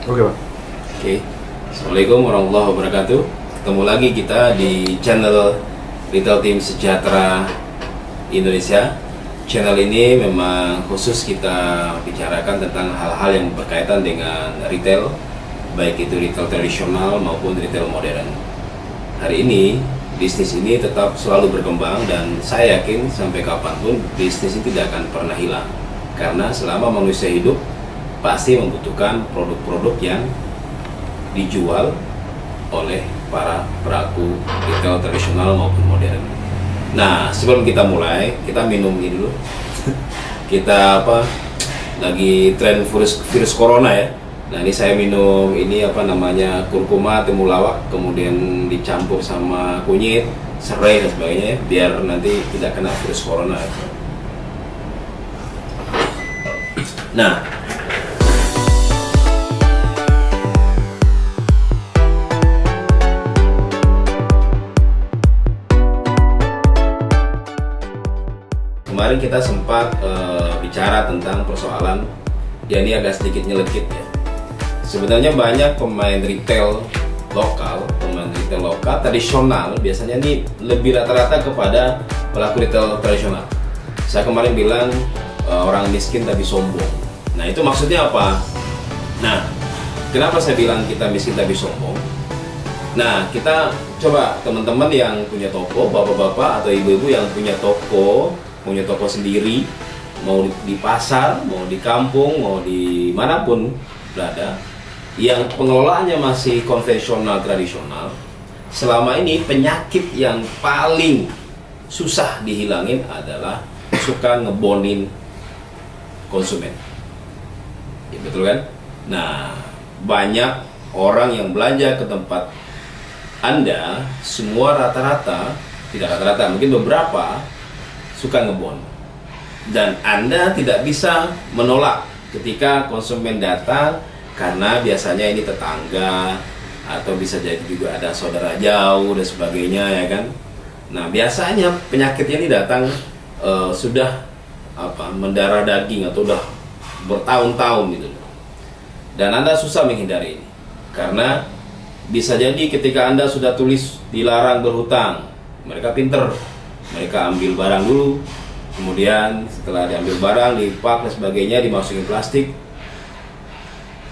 Oke, Pak. Oke. Assalamualaikum warahmatullahi wabarakatuh. Ketemu lagi kita di channel Retail Team Sejahtera Indonesia. Channel ini memang khusus kita bicarakan tentang hal-hal yang berkaitan dengan retail, baik itu retail tradisional maupun retail modern. Hari ini bisnis ini tetap selalu berkembang dan saya yakin sampai kapanpun bisnis ini tidak akan pernah hilang, karena selama manusia hidup pasti membutuhkan produk-produk yang dijual oleh para pelaku retail tradisional maupun modern. Nah, sebelum kita mulai, kita minum ini dulu. Kita lagi tren virus corona ya. Nah, ini saya minum ini kurkuma, temulawak, kemudian dicampur sama kunyit, serai dan sebagainya, biar nanti tidak kena virus corona. Nah, kemarin kita sempat bicara tentang persoalan, ya ini agak sedikit nyelekit ya. Sebenarnya banyak pemain retail lokal tradisional biasanya ini lebih rata-rata kepada pelaku retail tradisional. Saya kemarin bilang orang miskin tapi sombong. Nah, itu maksudnya apa? Nah, kenapa saya bilang kita miskin tapi sombong? Nah, kita coba teman-teman yang punya toko, bapak-bapak atau ibu-ibu yang punya toko sendiri, mau di pasar, mau di kampung, mau di manapun berada, yang pengelolaannya masih konvensional tradisional, selama ini penyakit yang paling susah dihilangin adalah suka ngebonin konsumen. Ya, betul kan? Nah, banyak orang yang belanja ke tempat Anda, semua rata-rata, tidak rata-rata, mungkin beberapa suka ngebon, dan Anda tidak bisa menolak ketika konsumen datang, karena biasanya ini tetangga atau bisa jadi juga ada saudara jauh dan sebagainya, ya kan. Nah, biasanya penyakitnya ini datang sudah mendarah daging atau udah bertahun-tahun gitu, dan Anda susah menghindari ini, karena bisa jadi ketika Anda sudah tulis dilarang berhutang, mereka pinter. Mereka ambil barang dulu, kemudian setelah diambil barang, dipak dan sebagainya, dimasukin plastik,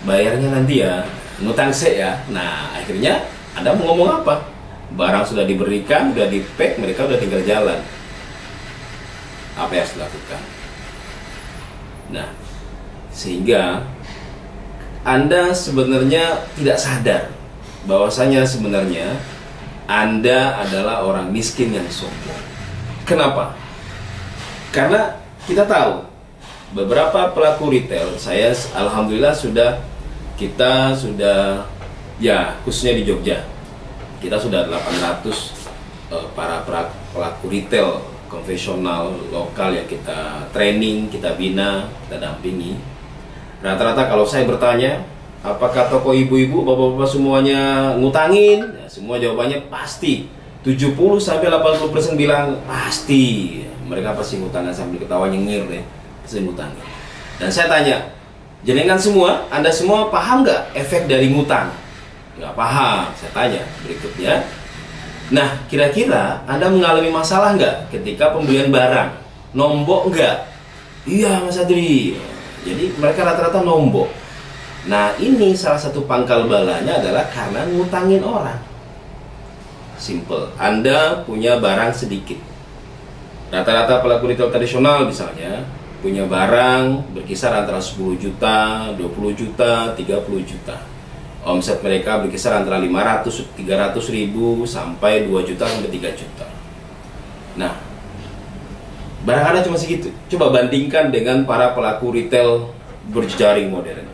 bayarnya nanti ya, ngutang ya. Nah, akhirnya Anda mau ngomong apa? Barang sudah diberikan, sudah di-pack, mereka sudah tinggal jalan. Apa yang harus dilakukan? Nah, sehingga Anda sebenarnya tidak sadar bahwasanya sebenarnya Anda adalah orang miskin yang sombong. Kenapa? Karena kita tahu beberapa pelaku retail, saya alhamdulillah kita sudah ya, khususnya di Jogja, kita sudah 800 para pelaku retail konvensional lokal yang kita training, kita bina, kita dampingi. Rata-rata kalau saya bertanya, apakah toko ibu-ibu, bapak-bapak semuanya ngutangin? Ya, semua jawabannya pasti. 70-80% bilang pasti. Mereka pasti ngutangin, sambil ketawa nyengir deh, pasti ngutangin. Dan saya tanya, jenengan semua, Anda semua paham nggak efek dari ngutang? Nggak paham. Saya tanya berikutnya, nah, kira-kira Anda mengalami masalah nggak ketika pembelian barang? Nombok nggak? Iya, Mas Adri. Jadi mereka rata-rata nombok. Nah, ini salah satu pangkal balanya adalah karena ngutangin orang. Simple. Anda punya barang sedikit. Rata-rata pelaku retail tradisional misalnya punya barang berkisar antara 10 juta, 20 juta, 30 juta. Omset mereka berkisar antara 500-300 ribu sampai 2 juta sampai 3 juta. Nah, barang Anda cuma segitu. Coba bandingkan dengan para pelaku retail berjejaring modern.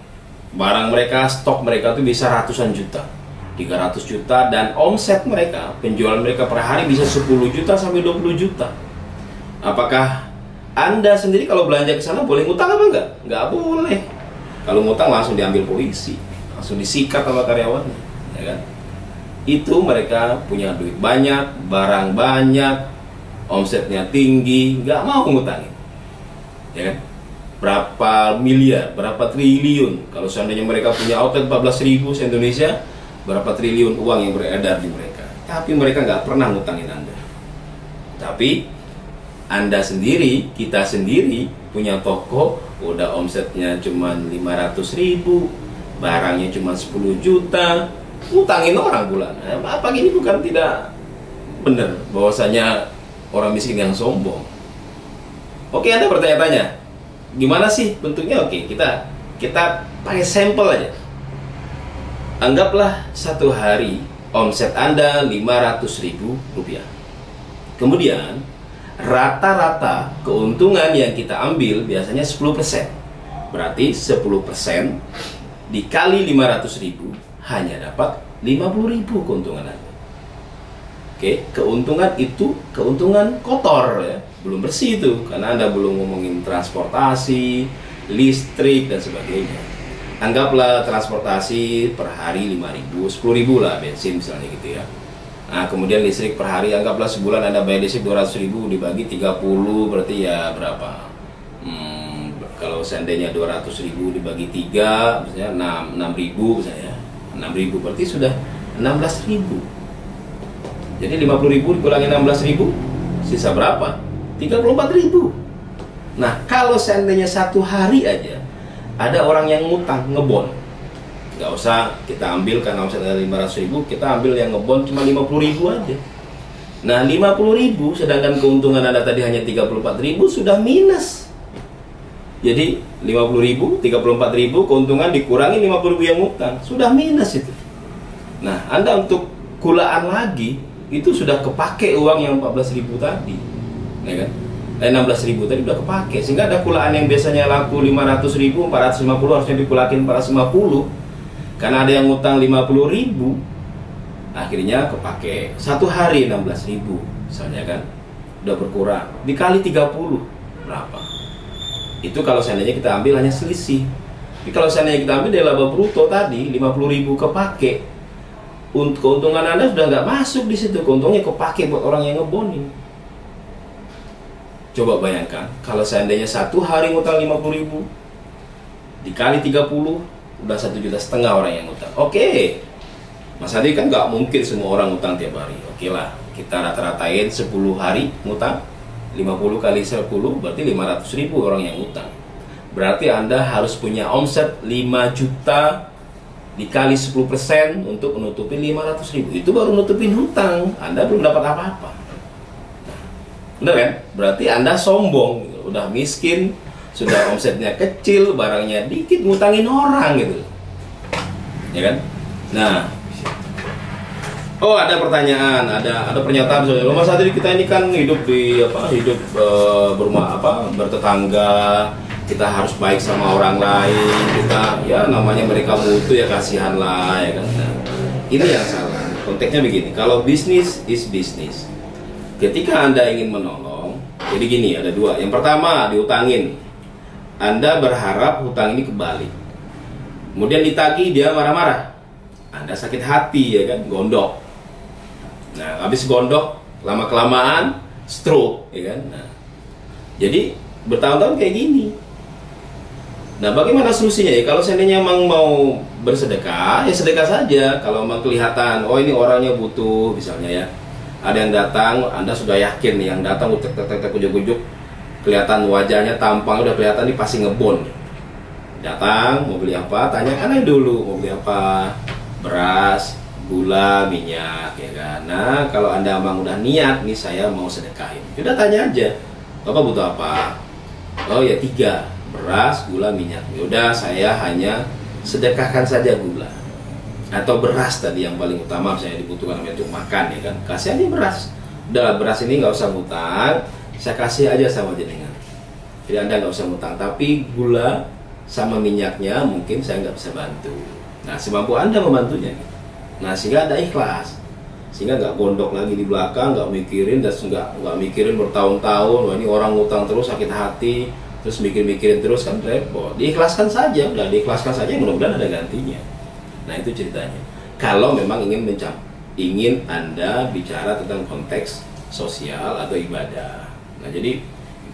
Barang mereka, stok mereka tuh bisa ratusan juta, 300 juta, dan omset mereka, penjualan mereka per hari bisa 10 juta sampai 20 juta. Apakah Anda sendiri kalau belanja ke sana boleh ngutang apa enggak? Enggak boleh. Kalau ngutang langsung diambil polisi, langsung disikat sama karyawannya, ya kan? Itu mereka punya duit banyak, barang banyak, omsetnya tinggi, nggak mau ngutangin, ya kan? berapa miliar, berapa triliun. Kalau seandainya mereka punya outlet 14.000 se-Indonesia, berapa triliun uang yang beredar di mereka. Tapi mereka nggak pernah ngutangin Anda. Tapi Anda sendiri, kita sendiri punya toko, udah omsetnya cuma 500.000, barangnya cuma 10 juta, ngutangin orang bulan. Apa gini bukan tidak benar bahwasanya orang miskin yang sombong? Oke, Anda bertanya-tanya, gimana sih bentuknya? Oke, kita pakai sampel aja. Anggaplah satu hari omset Anda 500.000 rupiah. Kemudian rata-rata keuntungan yang kita ambil biasanya 10%. Berarti 10% dikali 500.000 hanya dapat 50.000 keuntungan Anda. Oke, keuntungan itu keuntungan kotor ya, belum bersih itu, karena Anda belum ngomongin transportasi, listrik dan sebagainya. Anggaplah transportasi per hari 5.000, 10.000 lah bensin misalnya gitu ya. Nah, kemudian listrik per hari, anggaplah sebulan Anda bayar listrik 200.000 dibagi 30 berarti ya berapa? Kalau seandainya 200.000 dibagi 3 misalnya 6.000 misalnya. 6.000 berarti sudah 16.000. Jadi 50.000 dikurangi 16.000, sisa berapa? 34.000. Nah, kalau seandainya satu hari aja ada orang yang ngutang, ngebon, nggak usah kita ambil karena omset ada 500.000, kita ambil yang ngebon cuma 50.000 aja. Nah, 50.000 sedangkan keuntungan Anda tadi hanya 34.000, sudah minus. Jadi 50.000, 34.000 keuntungan dikurangi 50.000 yang ngutang, sudah minus itu. Nah, Anda untuk kulaan lagi itu sudah kepake uang yang 14.000 tadi, ya kan? 16.000 tadi udah kepake, sehingga ada kulaan yang biasanya laku 500.000, 450 harusnya dikulakin 450, karena ada yang ngutang 50.000, akhirnya kepake satu hari 16.000, misalnya kan, udah berkurang, dikali 30 berapa? Itu kalau seandainya kita ambil hanya selisih. Tapi kalau seandainya kita ambil dari laba bruto tadi 50.000 kepake, untuk keuntungan Anda sudah nggak masuk di situ, keuntungnya kepake buat orang yang ngebonin. Coba bayangkan kalau seandainya satu hari ngutang 50.000 dikali 30 udah 1,5 juta orang yang ngutang. Oke, Mas Adi kan nggak mungkin semua orang ngutang tiap hari. Oke lah, kita rata-ratain 10 hari ngutang, 50 kali 10 berarti 500.000 orang yang ngutang. Berarti Anda harus punya omset 5 juta dikali 10% untuk menutupi 500.000. Itu baru nutupin hutang, Anda belum dapat apa-apa. Benar kan? Berarti Anda sombong gitu. Udah miskin, sudah omsetnya kecil, barangnya dikit, ngutangin orang gitu. Ya kan? Nah, oh ada pertanyaan, ada pernyataan soalnya. Mas Adri, kita ini kan hidup di berumah bertetangga, kita harus baik sama orang lain, kita ya namanya mereka mutu ya kasihan lah ya kan. Nah, ini yang salah. Konteksnya begini, kalau bisnis is bisnis. Ketika Anda ingin menolong, jadi gini, ada dua. Yang pertama, diutangin. Anda berharap hutang ini kembali. Kemudian ditagih, dia marah-marah. Anda sakit hati, ya kan, gondok. Nah, habis gondok, lama-kelamaan, stroke, ya kan. Nah, jadi, bertahun-tahun kayak gini. Nah, bagaimana solusinya ya? Kalau seandainya emang mau bersedekah, ya sedekah saja. Kalau memang kelihatan, oh ini orangnya butuh, misalnya ya. Ada yang datang, Anda sudah yakin nih, yang datang utek-utek ujuk-ujuk, kelihatan wajahnya, tampang udah kelihatan nih pasti ngebon. Datang, mau beli apa? Tanyakan aja dulu, mau beli apa? Beras, gula, minyak, ya kan? Nah, kalau Anda emang udah niat nih, saya mau sedekahin, udah tanya aja, Bapak butuh apa? Oh ya 3, beras, gula, minyak. Yaudah, saya hanya sedekahkan saja gula atau beras tadi yang paling utama, misalnya dibutuhkan untuk makan, ya kan, kasih aja beras. Udah, beras ini nggak usah ngutang, saya kasih aja sama jenengan, jadi Anda nggak usah ngutang. Tapi gula sama minyaknya mungkin saya nggak bisa bantu. Nah, semampu Anda membantunya. Nah, sehingga Anda ikhlas, sehingga nggak gondok lagi di belakang, nggak mikirin, dan nggak mikirin bertahun-tahun, wah ini orang ngutang terus sakit hati, terus mikirin terus kan repot. Diikhlaskan saja, udah diikhlaskan saja, mudah-mudahan ada gantinya. Nah, itu ceritanya. Kalau memang ingin Anda bicara tentang konteks sosial atau ibadah. Nah, jadi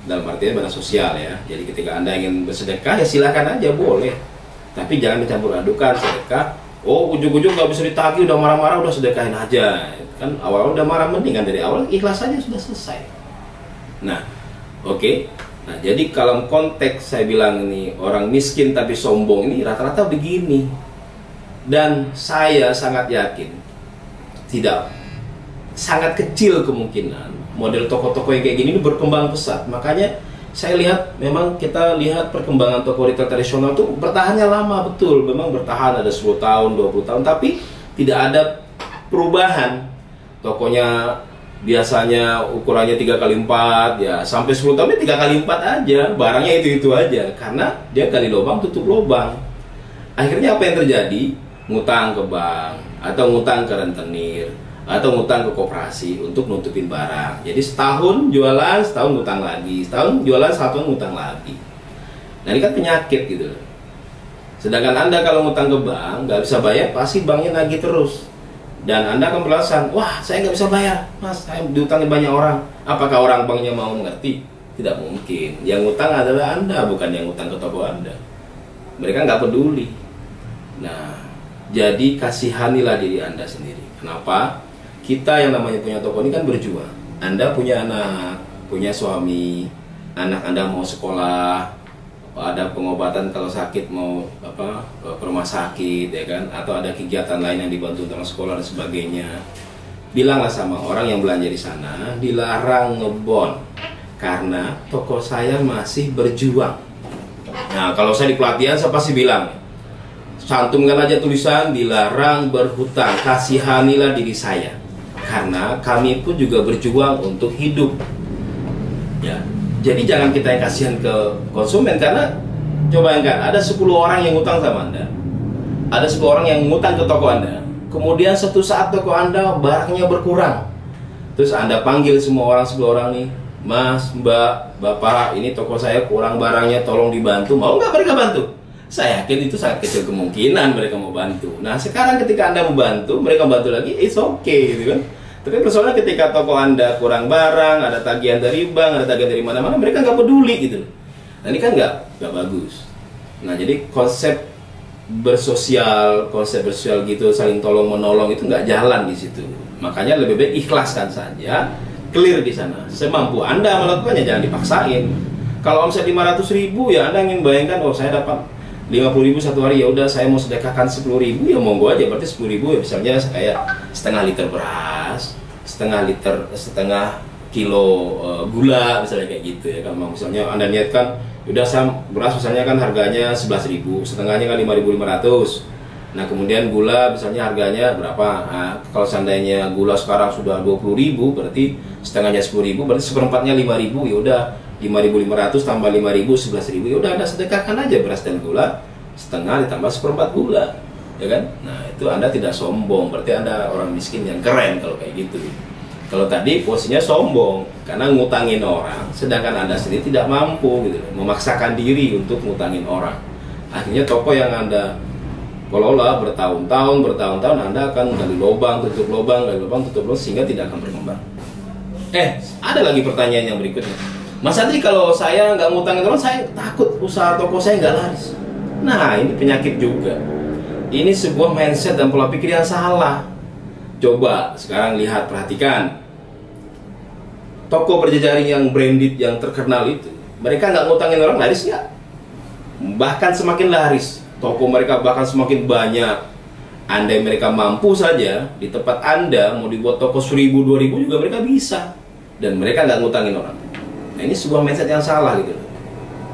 dalam artinya bantuan sosial ya. Jadi ketika Anda ingin bersedekah ya silakan aja, boleh. Tapi jangan dicampur adukan sedekah. Oh, ujung-ujung nggak bisa ditagih, udah marah-marah, udah sedekahin aja. Kan awal-awal udah marah, mendingan dari awal ikhlas aja, sudah selesai. Nah, oke. Nah, jadi kalau konteks saya bilang ini orang miskin tapi sombong ini rata-rata begini. Dan saya sangat yakin tidak, sangat kecil kemungkinan model toko-toko yang kayak gini ini berkembang pesat. Makanya saya lihat, memang kita lihat perkembangan toko retail tradisional itu bertahannya lama, betul. Memang bertahan ada 10 tahun, 20 tahun, tapi tidak ada perubahan. Tokonya biasanya ukurannya 3x4 ya, sampai 10 tahun 3x4 aja, barangnya itu aja, karena dia gali lubang tutup lubang. Akhirnya apa yang terjadi? Ngutang ke bank, atau ngutang ke rentenir, atau ngutang ke koperasi untuk nutupin barang. Jadi setahun jualan, setahun ngutang lagi, setahun jualan, setahun ngutang lagi. Nah, ini kan penyakit gitu. Sedangkan Anda kalau ngutang ke bank nggak bisa bayar, pasti banknya nagih terus. Dan Anda akan beralasan, wah saya nggak bisa bayar, mas, saya diutangin banyak orang. Apakah orang banknya mau mengerti? Tidak mungkin. Yang ngutang adalah Anda, bukan yang ngutang ke toko Anda. Mereka nggak peduli. Nah, jadi kasihanilah diri Anda sendiri. Kenapa? Kita yang namanya punya toko ini kan berjuang. Anda punya anak, punya suami, anak Anda mau sekolah, ada pengobatan kalau sakit mau ke rumah sakit ya kan, atau ada kegiatan lain yang dibantu tentang sekolah dan sebagainya. Bilanglah sama orang yang belanja di sana, dilarang ngebon karena toko saya masih berjuang. Nah, kalau saya di pelatihan saya pasti bilang, cantumkan aja tulisan dilarang berhutang, kasihanilah diri saya karena kami pun juga berjuang untuk hidup ya. Jadi jangan kita yang kasihan ke konsumen, karena coba bayangkan ada 10 orang yang ngutang sama Anda, ada 10 orang yang ngutang ke toko Anda, kemudian suatu saat toko Anda barangnya berkurang, terus Anda panggil semua orang, 10 orang nih, Mas, Mbak, Bapak, ini toko saya kurang barangnya, tolong dibantu. Mau nggak mereka bantu? Saya yakin itu sangat kecil kemungkinan mereka mau bantu. Nah, sekarang ketika Anda membantu, mereka bantu lagi, it's okay gitu kan. Tapi persoalannya ketika toko Anda kurang barang, ada tagihan dari bank, ada tagihan dari mana-mana, mereka nggak peduli gitu. Nah, ini kan nggak bagus. Nah, jadi konsep bersosial gitu, saling tolong menolong itu nggak jalan di situ. Makanya lebih baik ikhlaskan saja, clear di sana. Semampu Anda melakukannya, jangan dipaksain. Kalau omset 500.000 ya Anda ingin bayangkan, oh saya dapat 50.000 satu hari, ya udah saya mau sedekahkan 10.000 ya monggo aja, berarti 10.000 ya misalnya kayak setengah liter beras, setengah kilo gula misalnya kayak gitu ya. Kalau misalnya Anda niatkan, udah saya beras misalnya kan harganya 11.000, setengahnya kan 5.500. Nah, kemudian gula misalnya harganya berapa? Nah, kalau seandainya gula sekarang sudah 20.000, berarti setengahnya 10.000, berarti seperempatnya 5.000, ya udah 5.500 tambah 5.000 11.000, ya udah Anda sedekahkan aja beras dan gula, setengah ditambah seperempat gula, ya kan? Nah, itu Anda tidak sombong, berarti Anda orang miskin yang keren kalau kayak gitu. Kalau tadi posisinya sombong karena ngutangin orang, sedangkan Anda sendiri tidak mampu gitu, memaksakan diri untuk ngutangin orang. Akhirnya toko yang Anda kelola bertahun-tahun Anda akan gali lubang, tutup lubang, sehingga tidak akan berkembang. Ada lagi pertanyaan yang berikutnya. Mas Andri, kalau saya nggak ngutangin orang, saya takut usaha toko saya nggak laris. Nah, ini penyakit juga. Ini sebuah mindset dan pola pikir yang salah. Coba sekarang lihat, perhatikan. Toko berjejaring yang branded, yang terkenal itu, mereka nggak ngutangin orang, laris nggak? Bahkan semakin laris. Toko mereka bahkan semakin banyak. Andai mereka mampu saja, di tempat Anda mau dibuat toko 1.000, 2.000 juga mereka bisa. Dan mereka nggak ngutangin orang. Nah, ini sebuah mindset yang salah gitu.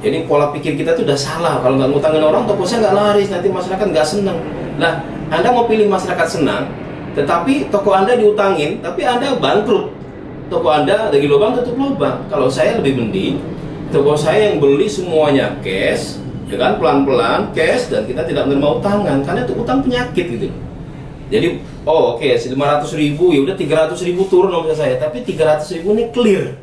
Jadi pola pikir kita tuh udah salah. Kalau nggak ngutangin orang, toko saya nggak laris, nanti masyarakat nggak senang. Nah, Anda mau pilih masyarakat senang, tetapi toko Anda diutangin, tapi Anda bangkrut. Toko Anda lagi lubang, tutup lubang. Kalau saya lebih mending, toko saya yang beli semuanya cash, ya kan, pelan-pelan cash, dan kita tidak menerima utangan, karena itu utang penyakit gitu. Jadi, oke, 500.000, ya udah 300.000 turun omset saya, tapi 300.000 ini clear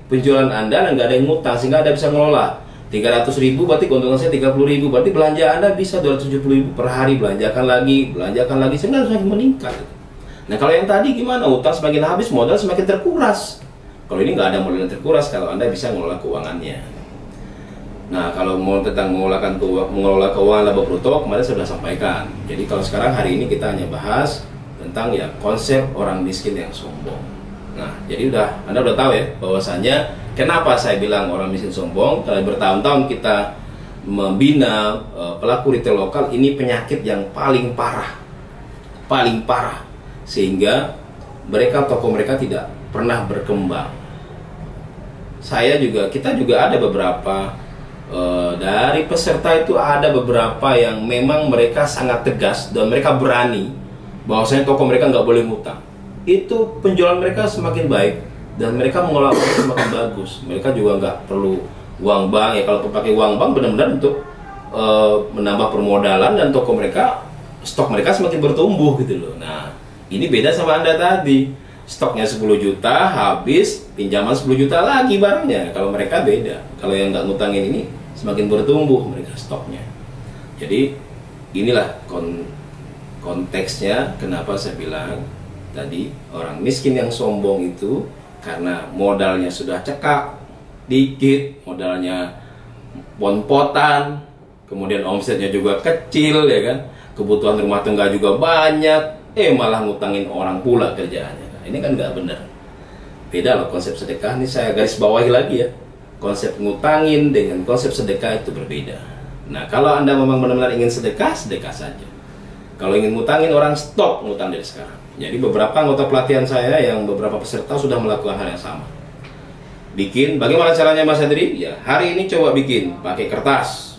penjualan Anda dan nggak ada yang ngutang, sehingga Anda bisa ngelola 300.000, berarti keuntungan saya 30.000, berarti belanja Anda bisa 270.000 per hari, belanjakan lagi, sehingga semakin meningkat. Nah, kalau yang tadi gimana? Utang semakin habis, modal semakin terkuras. Kalau ini nggak ada modal yang terkuras kalau Anda bisa mengelola keuangannya. Nah, kalau mau tentang mengelola keuangan laba bruto, kemarin saya sudah sampaikan. Jadi kalau sekarang hari ini kita hanya bahas tentang ya konsep orang miskin yang sombong. Nah, jadi Anda udah tahu ya bahwasanya kenapa saya bilang orang miskin sombong. Kalau bertahun-tahun kita membina pelaku retail lokal, ini penyakit yang paling parah, sehingga toko mereka tidak pernah berkembang. Kita juga ada beberapa dari peserta itu, ada beberapa yang memang mereka sangat tegas dan mereka berani bahwasanya toko mereka nggak boleh ngutang. Itu penjualan mereka semakin baik dan mereka mengelola semakin bagus. Mereka juga nggak perlu uang bank ya. Kalau pakai uang bank benar-benar untuk menambah permodalan dan toko mereka, stok mereka semakin bertumbuh gitu loh. Nah, ini beda sama Anda tadi, stoknya 10 juta habis, pinjaman 10 juta lagi barangnya. Kalau mereka beda, kalau yang nggak ngutangin ini semakin bertumbuh mereka stoknya. Jadi inilah konteksnya kenapa saya bilang tadi orang miskin yang sombong itu karena modalnya sudah cekak dikit, modalnya pon-potan, kemudian omsetnya juga kecil ya kan, kebutuhan rumah tangga juga banyak, malah ngutangin orang pula kerjaannya. Nah, ini kan nggak benar. Beda loh konsep sedekah. Ini saya garis bawahi lagi ya, konsep ngutangin dengan konsep sedekah itu berbeda. Nah, kalau Anda memang benar-benar ingin sedekah, sedekah saja. Kalau ingin ngutangin orang, stop ngutang dari sekarang. Jadi beberapa anggota pelatihan saya yang beberapa peserta sudah melakukan hal yang sama. Bikin, bagaimana caranya Mas Adri? Ya, hari ini coba bikin pakai kertas.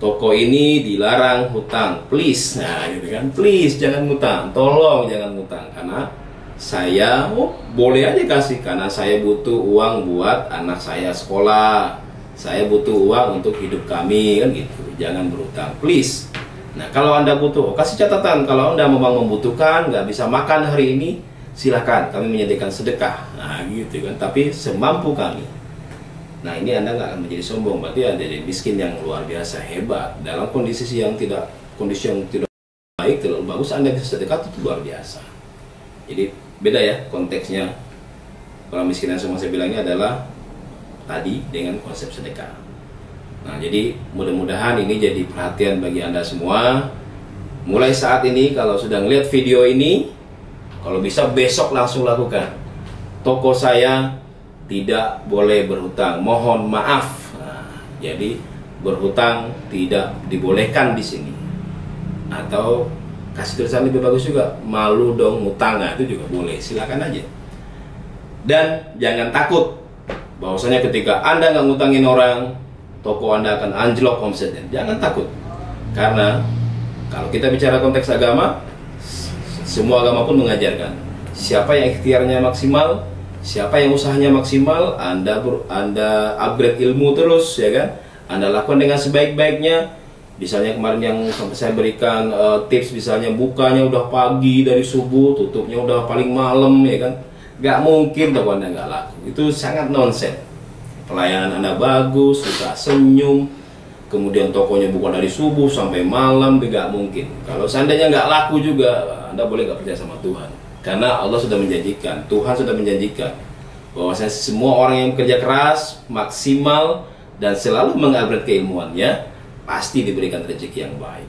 Toko ini dilarang hutang, please. Nah, gitu kan, please jangan hutang, tolong jangan hutang. Karena saya boleh aja kasih, karena saya butuh uang buat anak saya sekolah, saya butuh uang untuk hidup kami, kan gitu. Jangan berhutang, please. Nah, kalau Anda butuh, kasih catatan, kalau Anda memang membutuhkan, nggak bisa makan hari ini, silakan, kami menyediakan sedekah. Nah, gitu kan, tapi semampu kami. Nah, ini Anda nggak akan menjadi sombong, berarti Anda jadi miskin yang luar biasa hebat. Dalam kondisi yang tidak baik, terlalu bagus, Anda bisa sedekah, itu luar biasa. Jadi beda ya konteksnya. Orang miskin yang semua saya bilang ini adalah tadi dengan konsep sedekah. Nah, jadi mudah-mudahan ini jadi perhatian bagi Anda semua. Mulai saat ini kalau sudah ngeliat video ini, kalau bisa besok langsung lakukan. Toko saya tidak boleh berhutang, mohon maaf. Nah, jadi berhutang tidak dibolehkan di sini. Atau kasih tulisan lebih bagus juga, malu dong ngutang, nah, itu juga boleh, silakan aja. Dan jangan takut bahwasanya ketika Anda nggak ngutangin orang, toko Anda akan anjlok omsetnya. Jangan takut, karena kalau kita bicara konteks agama, semua agama pun mengajarkan siapa yang ikhtiarnya maksimal, siapa yang usahanya maksimal, Anda upgrade ilmu terus ya kan, Anda lakukan dengan sebaik-baiknya. Misalnya kemarin yang sampai saya berikan tips, misalnya bukanya udah pagi dari subuh, tutupnya udah paling malam ya kan, nggak mungkin toko Anda nggak laku, itu sangat nonsens. Pelayanan Anda bagus, suka senyum, kemudian tokonya buka dari subuh sampai malam, nggak mungkin. Kalau seandainya nggak laku juga, Anda boleh nggak percaya sama Tuhan. Karena Allah sudah menjanjikan, Tuhan sudah menjanjikan bahwasanya semua orang yang bekerja keras, maksimal, dan selalu mengupgrade keilmuannya, pasti diberikan rezeki yang baik.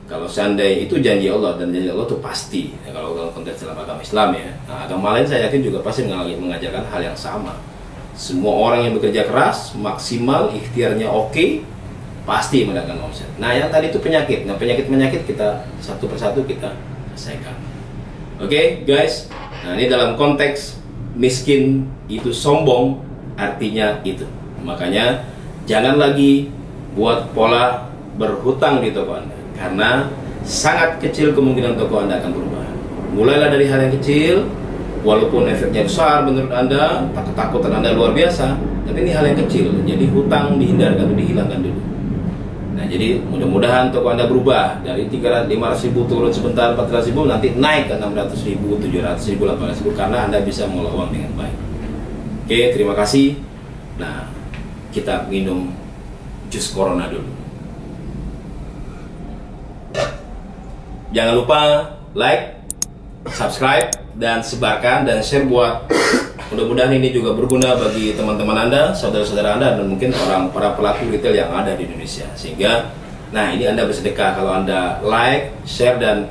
Kalau seandainya itu janji Allah, dan janji Allah itu pasti. Ya, kalau konteks dalam agama Islam ya, nah, agama lain saya yakin juga pasti mengajarkan hal yang sama. Semua orang yang bekerja keras, maksimal, ikhtiarnya oke, pasti mendapatkan omset. Nah, yang tadi itu penyakit. Nah, penyakit kita satu persatu kita selesaikan. Oke, guys. Nah, ini dalam konteks miskin itu sombong, artinya itu. Makanya jangan lagi buat pola berhutang di toko Anda, karena sangat kecil kemungkinan toko Anda akan berubah. Mulailah dari hal yang kecil, walaupun efeknya besar menurut Anda, ketakutan Anda luar biasa, tapi ini hal yang kecil. Jadi hutang dihindarkan, dihilangkan dulu. Nah, jadi mudah-mudahan toko Anda berubah dari 500.000 turun sebentar 400.000, nanti naik ke 600.000, 700.000, 800.000, karena Anda bisa mengelola uang dengan baik. Oke, terima kasih. Nah, kita minum jus corona dulu. Jangan lupa like, subscribe, dan sebarkan dan share buat Mudah-mudahan ini juga berguna bagi teman-teman Anda, saudara-saudara Anda, dan mungkin para pelaku retail yang ada di Indonesia. Sehingga, nah ini Anda bersedekah kalau Anda like dan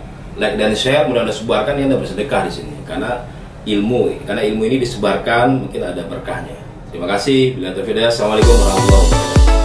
share, kemudian Anda sebarkan, ini Anda bersedekah di sini. Karena ilmu ini disebarkan, mungkin ada berkahnya. Terima kasih. Bila terfidaya, assalamualaikum warahmatullahi wabarakatuh.